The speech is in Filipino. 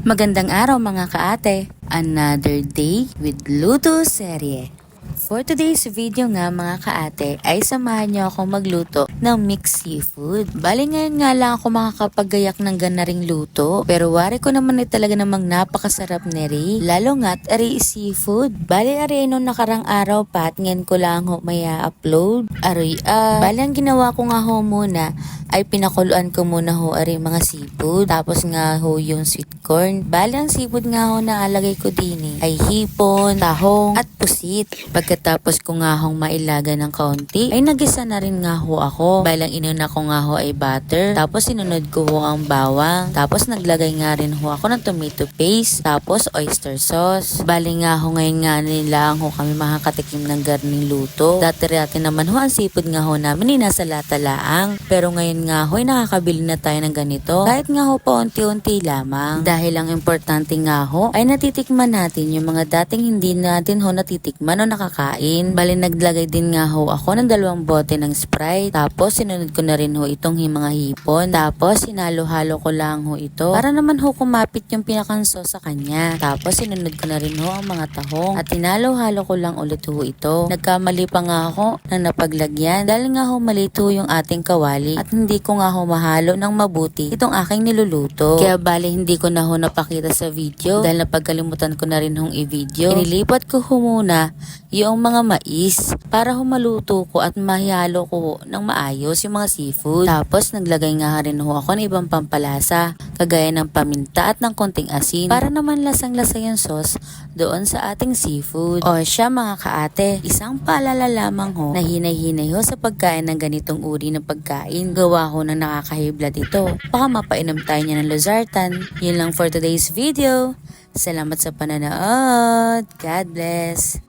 Magandang araw mga kaate! Another day with Luto Serye. For today's video nga mga kaate ay samahan niyo ako magluto ng mixed seafood. Bali ngayon nga lang ako makakapagayak ng ganaring luto, pero wari ko naman ay talaga namang napakasarap neri. Lalo nga't ari seafood. Bali ari nung nakarang araw pa at ngayon ko lang ho maya upload. Bali ang ginawa ko nga ho muna ay pinakuluan ko muna ho ari mga seafood. Tapos nga ho yung sweet corn. Bali ang seafood nga ho na alagay ko din ay hipon, tahong at pusit. Pagkatapos ko nga hong mailaga ng kaunti ay nagisa na rin nga ho ako. Balang inuna ko nga ho ay butter. Tapos sinunod ko ho ang bawang. Tapos naglagay nga rin ho ako ng tomato paste. Tapos oyster sauce. Bali nga ho ngayon nga nila ho kami makakatikim ng garning luto. Dati naman ho ang seafood nga ho namin ay nasa lata laang. Pero ngayon nga ho ay nakakabili na tayo ng ganito. Kahit nga ho pa unti-unti lamang. Dahil ang importante nga ho ay natitikman natin yung mga dating hindi natin ho natitikman o nakakain. Bali naglagay din nga ho ako ng 2 bote ng Sprite. Tapos sinunod ko na rin ho itong mga hipon. Tapos sinalo-halo ko lang ho ito para naman ho kumapit yung pinakanso sa kanya. Tapos sinunod ko na rin ho ang mga tahong at hinalo-halo ko lang ulit ho ito. Nagkamali pa nga ako ng napaglagyan dahil nga ho malito yung ating kawali at hindi ko nga ho mahalo ng mabuti itong aking niluluto. Kaya bali hindi ko na ho napakita sa video dahil napagkalimutan ko na rin hong i-video. Inilipat ko ho muna yung mga mais para humaluto ko at mahihalo ko ng maayos yung mga seafood. Tapos naglagay nga rin ho ako ng ibang pampalasa kagaya ng paminta at ng konting asin para naman lasang-lasa yung sauce doon sa ating seafood. O siya mga kaate, isang paalala lamang ho na hinay-hinay ho sa pagkain ng ganitong uri ng pagkain. Gawa ho ng nakakahibla dito. Baka mapainom tayo niya ng losartan. Yun lang for today's video. Salamat sa pananood. God bless.